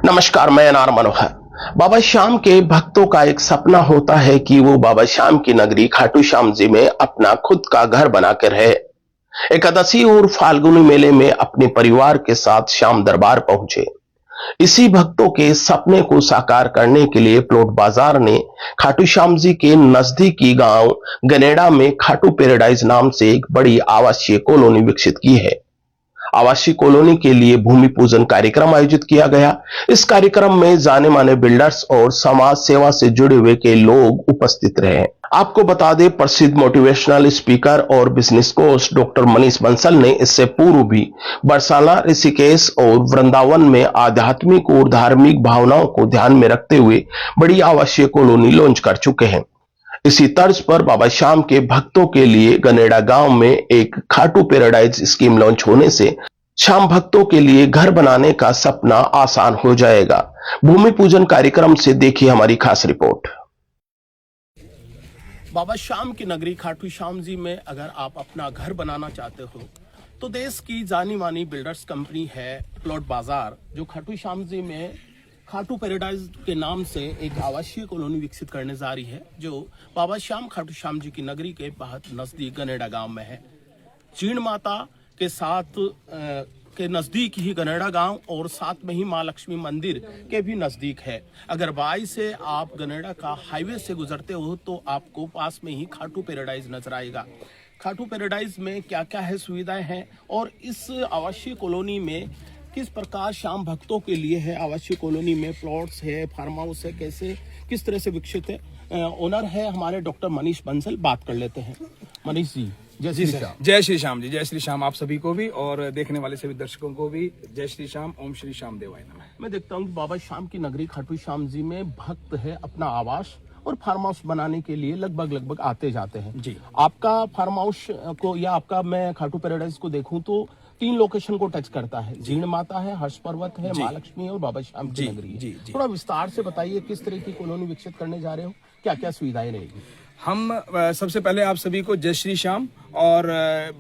नमस्कार, मैं एनआर मनोहर। बाबा श्याम के भक्तों का एक सपना होता है कि वो बाबा श्याम की नगरी खाटू श्याम जी में अपना खुद का घर बनाकर रहे। एकादशी और फाल्गुनी मेले में अपने परिवार के साथ श्याम दरबार पहुंचे। इसी भक्तों के सपने को साकार करने के लिए प्लॉट बाजार ने खाटू श्याम जी के नजदीकी गांव गनेड़ा में खाटू पैराडाइज नाम से एक बड़ी आवासीय कॉलोनी विकसित की है। आवासीय कॉलोनी के लिए भूमि पूजन कार्यक्रम आयोजित किया गया। इस कार्यक्रम में जाने माने बिल्डर्स और समाज सेवा से जुड़े हुए के लोग उपस्थित रहे। आपको बता दें, प्रसिद्ध मोटिवेशनल स्पीकर और business coach doctor Manish Bansal ने इससे पूर्व भी बरसाना, ऋषिकेश और वृंदावन में आध्यात्मिक और धार्मिक भावनाओं को ध्यान में रखते हुए बड़ी आवासीय कॉलोनी लॉन्च कर चुके हैं। इसी तर्ज पर बाबा श्याम के भक्तों के लिए गनेड़ा गांव में एक खाटू पैराडाइज स्कीम लॉन्च होने से श्याम भक्तों के लिए घर बनाने का सपना आसान हो जाएगा। भूमि पूजन कार्यक्रम से देखिए हमारी खास रिपोर्ट। बाबा श्याम की नगरी खाटू श्याम जी में अगर आप अपना घर बनाना चाहते हो तो देश की जानी मानी बिल्डर्स कंपनी है प्लॉट बाजार, जो खाटू श्याम जी में खाटू पैराडाइज के नाम से एक आवासीय कॉलोनी विकसित करने जा रही है, जो बाबा श्याम खाटू श्याम जी की नगरी के बहुत नजदीक गनेड़ा गांव में है। जीण माता के साथ के नजदीक ही गनेड़ा गांव और साथ में ही मां लक्ष्मी मंदिर के भी नजदीक है। अगर बाई से आप गनेड़ा का हाईवे से गुजरते हो तो आपको पास में ही खाटू पैराडाइज नजर आएगा। खाटू पैराडाइज में क्या क्या है सुविधाएं हैं और इस आवासीय कॉलोनी में किस प्रकार श्याम भक्तों के लिए है। आवासीय कॉलोनी में प्लॉट्स है, फार्म हाउस है, कैसे किस तरह से विकसित है। ओनर है हमारे डॉक्टर मनीष बंसल, बात कर लेते हैं। मनीष जी, जय श्री श्याम। जय श्री श्याम जी, जय श्री श्याम आप सभी को भी और देखने वाले सभी दर्शकों को भी जय श्री श्याम, ओम श्री श्याम देवाय नमः। मैं देखता हूँ बाबा श्याम की नगरी खाटू श्याम जी में भक्त है अपना आवास और फार्म हाउस बनाने के लिए लगभग आते जाते हैं जी। आपका फार्म हाउस को या आपका मैं खाटू पैराडाइज को देखूं तो 3 लोकेशन को टच करता है। जीण माता है, हर्ष पर्वत है, मां लक्ष्मी और बाबा श्याम की नगरी है। जी। थोड़ा विस्तार से बताइए किस तरह की कॉलोनी विकसित करने जा रहे हो, क्या क्या सुविधाएं रहेगी। हम सबसे पहले आप सभी को जय श्री श्याम। और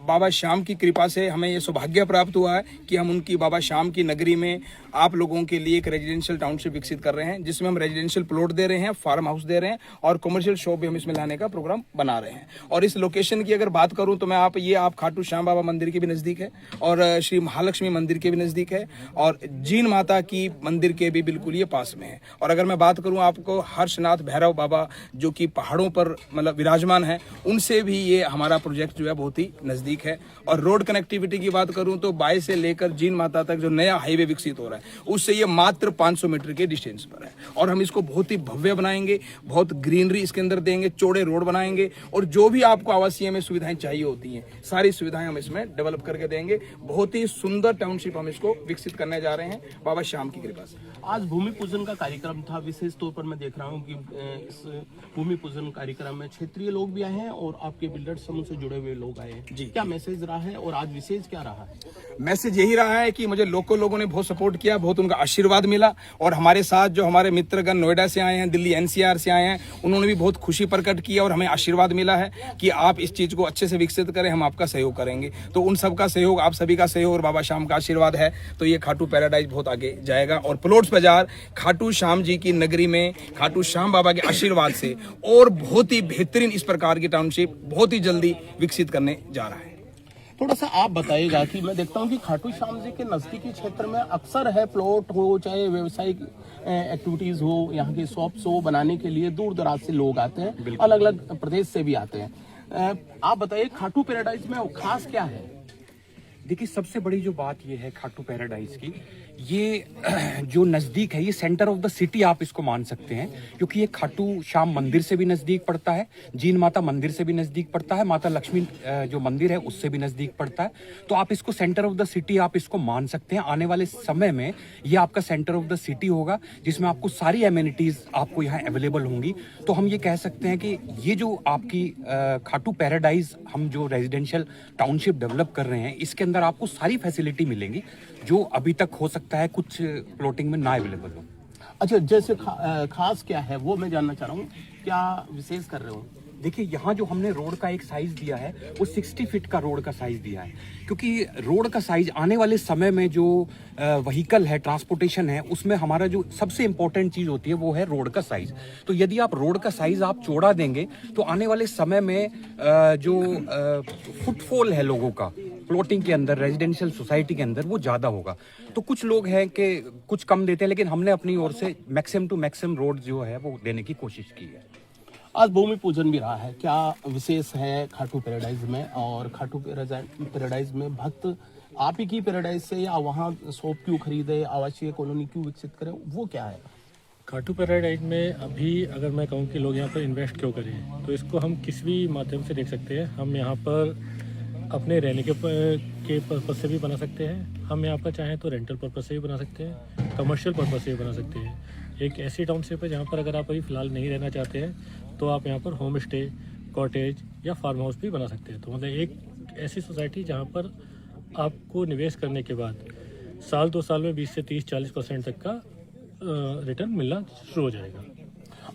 बाबा श्याम की कृपा से हमें ये सौभाग्य प्राप्त हुआ है कि हम उनकी बाबा श्याम की नगरी में आप लोगों के लिए एक रेजिडेंशियल टाउनशिप विकसित कर रहे हैं, जिसमें हम रेजिडेंशियल प्लॉट दे रहे हैं, फार्म हाउस दे रहे हैं और कमर्शियल शॉप भी हम इसमें लाने का प्रोग्राम बना रहे हैं। और इस लोकेशन की अगर बात करूं तो मैं आप खाटू श्याम बाबा मंदिर के भी नजदीक है और श्री महालक्ष्मी मंदिर के भी नजदीक है और जीण माता की मंदिर के भी बिल्कुल ये पास में है। और अगर मैं बात करूं आपको हर्षनाथ भैरव बाबा जो कि पहाड़ों पर मतलब विराजमान है, उनसे भी ये हमारा प्रोजेक्ट जो है बहुत ही नजदीक है। और रोड कनेक्टिविटी की बात करूं तो बाई से लेकर जीण माता तक जो नया हाईवे विकसित हो रहा है उससे ये मात्र 500 मीटर के डिस्टेंस पर है। और हम इसको बहुत ही भव्य बनाएंगे, बहुत ग्रीनरी इसके अंदर देंगे, चौड़े रोड बनाएंगे और जो भी आपको आवासीय में सुविधाएं चाहिए होती हैं सारी सुविधाएं हम इसमें डेवलप करके देंगे। बहुत ही सुंदर टाउनशिप हम इसको विकसित करने जा रहे हैं बाबा श्याम की कृपा से। आज भूमि पूजन का कार्यक्रम था, विशेष तौर पर मैं देख रहा हूँ कि इस भूमि पूजन कार्यक्रम में क्षेत्रीय लोग भी आए हैं और आपके बिल्डर समूह से जुड़े हुए लोग आए हैं जी। क्या मैसेज रहा है और आज विशेष क्या रहा है? मैसेज यही रहा है कि मुझे लोकल लोगों ने बहुत सपोर्ट किया, बहुत उनका आशीर्वाद मिला और हमारे साथ जो हमारे मित्रगण नोएडा से आए हैं, दिल्ली एनसीआर से आए हैं, उन्होंने भी बहुत खुशी प्रकट की और हमें आशीर्वाद मिला है कि आप इस चीज को अच्छे से विकसित करें, हम आपका सहयोग करेंगे। तो उन सबका सहयोग, आप सभी का सहयोग और बाबा श्याम का आशीर्वाद है तो ये खाटू पैराडाइज बहुत आगे जाएगा। और प्लॉट्स बाजार खाटू श्याम जी की नगरी में खाटू श्याम बाबा के आशीर्वाद से और बहुत ही बेहतरीन इस प्रकार की टाउनशिप बहुत ही जल्दी विकसित करने जा रहा है। थोड़ा सा आप बताइएगा कि मैं देखता हूँ कि खाटू श्याम जी के नजदीकी क्षेत्र में अक्सर है प्लॉट हो चाहे व्यवसायिक एक्टिविटीज हो, यहाँ की शॉप्स हो बनाने के लिए दूर दराज से लोग आते हैं, अलग अलग प्रदेश से भी आते हैं। आप बताइए खाटू पैराडाइज में खास क्या है? देखिए, सबसे बड़ी जो बात ये है खाटू पैराडाइज की, ये जो नज़दीक है, ये सेंटर ऑफ द सिटी आप इसको मान सकते हैं, क्योंकि ये खाटू श्याम मंदिर से भी नज़दीक पड़ता है, जीण माता मंदिर से भी नज़दीक पड़ता है, माता लक्ष्मी जो मंदिर है उससे भी नज़दीक पड़ता है। तो आप इसको सेंटर ऑफ द सिटी आप इसको मान सकते हैं। आने वाले समय में ये आपका सेंटर ऑफ द सिटी होगा, जिसमें आपको सारी एमिनिटीज़ आपको यहाँ अवेलेबल होंगी। तो हम ये कह सकते हैं कि ये जो आपकी खाटू पैराडाइज हम जो रेजिडेंशियल टाउनशिप डेवलप कर रहे हैं, इसके अंदर आपको सारी फैसिलिटी मिलेंगी जो अभी तक हो सकता है कुछ प्लॉटिंग में ना अवेलेबल हो। अच्छा, जैसे खास क्या है वो मैं जानना चाह रहा हूँ, क्या विशेष कर रहे हो? देखिए यहाँ जो हमने रोड का एक साइज दिया है वो 60 फीट का रोड का साइज दिया है, क्योंकि रोड का साइज आने वाले समय में जो व्हीकल है, ट्रांसपोर्टेशन है, उसमें हमारा जो सबसे इंपॉर्टेंट चीज होती है वो है रोड का साइज। तो यदि आप रोड का साइज आप चौड़ा देंगे तो आने वाले समय में जो फुटफॉल है लोगों का प्लॉटिंग के अंदर, रेजिडेंशियल सोसाइटी के अंदर, वो ज्यादा होगा। तो कुछ लोग हैं कि कुछ कम देते हैं, लेकिन हमने अपनी ओर से मैक्सिमम टू मैक्सिमम रोड जो है वो देने की कोशिश की है। आज भूमि पूजन भी रहा है, क्या विशेष है खाटू पैराडाइज में? और खाटू पैराडाइज में भक्त आप ही की पैराडाइज से या वहाँ शॉप क्यों खरीदे, आवासीय कॉलोनी क्यों विकसित करें, वो क्या है? खाटू पैराडाइज में अभी अगर मैं कहूँ कि लोग यहाँ पर इन्वेस्ट क्यों करें, तो इसको हम किसी भी माध्यम से देख सकते हैं। हम यहाँ पर अपने रहने के पर्पज़ से भी बना सकते हैं, हम यहाँ पर चाहें तो रेंटल पर्पज़ से भी बना सकते हैं, कमर्शियल पर्पज़ से भी बना सकते हैं। एक ऐसी टाउनशिप है जहाँ पर अगर आप अभी फ़िलहाल नहीं रहना चाहते हैं तो आप यहाँ पर होम स्टे, कॉटेज या फार्म हाउस भी बना सकते हैं। तो मतलब एक ऐसी सोसाइटी जहाँ पर आपको निवेश करने के बाद साल 2 साल में 20 से 30-40% तक का रिटर्न मिलना शुरू हो जाएगा।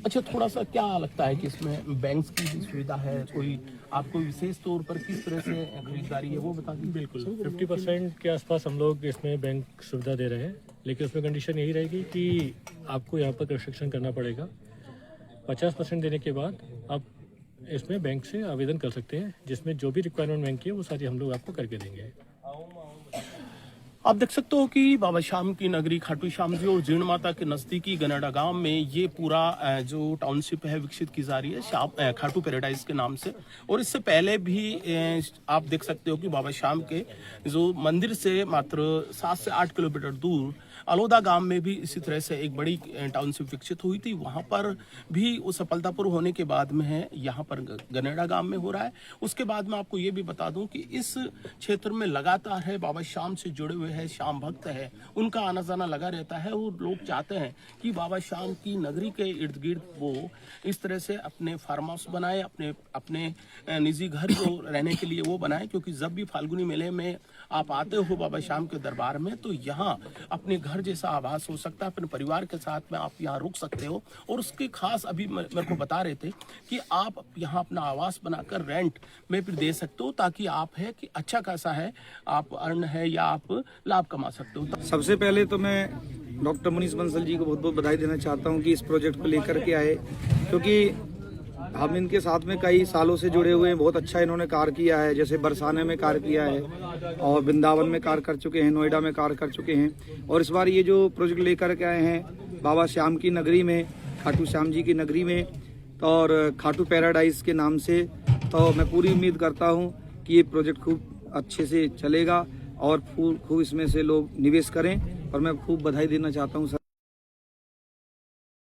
अच्छा, थोड़ा सा क्या लगता है कि इसमें बैंक्स की भी सुविधा है? कोई आपको विशेष तौर पर किस तरह से खरीदारी है वो बता दीजिए। बिल्कुल 50% के आसपास हम लोग इसमें बैंक सुविधा दे रहे हैं, लेकिन उसमें कंडीशन यही रहेगी कि आपको यहाँ पर कंस्ट्रक्शन करना पड़ेगा। 50% देने के बाद आप इसमें बैंक से आवेदन कर सकते हैं, जिसमें जो भी रिक्वायरमेंट बैंक की है वो सारी हम लोग आपको करके देंगे। आप देख सकते हो कि बाबा श्याम की नगरी खाटू श्याम जी और जीर्ण माता के नजदीकी गनेडा गांव में ये पूरा जो टाउनशिप है विकसित की जा रही है खाटू पैराडाइज के नाम से। और इससे पहले भी आप देख सकते हो कि बाबा श्याम के जो मंदिर से मात्र 7 से 8 किलोमीटर दूर अलोदा गांव में भी इसी तरह से एक बड़ी टाउनशिप विकसित हुई थी। वहां पर भी वो सफलतापूर्व होने के बाद में है, यहाँ पर गनेडा गांव में हो रहा है। उसके बाद में आपको ये भी बता दूं कि इस क्षेत्र में लगातार है बाबा श्याम से जुड़े हुए हैं, श्याम भक्त है, उनका आना जाना लगा रहता है। और लोग चाहते हैं कि बाबा श्याम की नगरी के इर्द गिर्द वो इस तरह से अपने फार्म हाउस बनाए, अपने निजी घर जो रहने के लिए वो बनाए, क्योंकि जब भी फाल्गुनी मेले में आप आते हो बाबा श्याम के दरबार में तो यहाँ अपने घर जैसा आभास हो सकता है, अपने परिवार के साथ में आप यहाँ रुक सकते हो। और उसके खास अभी मेरे को बता रहे थे कि आप यहाँ अपना आवास बनाकर रेंट में फिर दे सकते हो, ताकि आप है कि अच्छा खासा है आप अर्न है या आप लाभ कमा सकते हो। सबसे पहले तो मैं डॉक्टर मनीष बंसल जी को बहुत बहुत बधाई देना चाहता हूँ कि इस प्रोजेक्ट को लेकर के आए, क्योंकि हम इनके साथ में कई सालों से जुड़े हुए हैं। बहुत अच्छा इन्होंने कार्य किया है, जैसे बरसाने में कार्य किया है और वृंदावन में कार्य कर चुके हैं, नोएडा में कार्य कर चुके हैं। और इस बार ये जो प्रोजेक्ट लेकर के आए हैं बाबा श्याम की नगरी में, खाटू श्याम जी की नगरी में, और खाटू पैराडाइज के नाम से, तो मैं पूरी उम्मीद करता हूँ कि ये प्रोजेक्ट खूब अच्छे से चलेगा और खूब इसमें से लोग निवेश करें। और मैं खूब बधाई देना चाहता हूँ सर।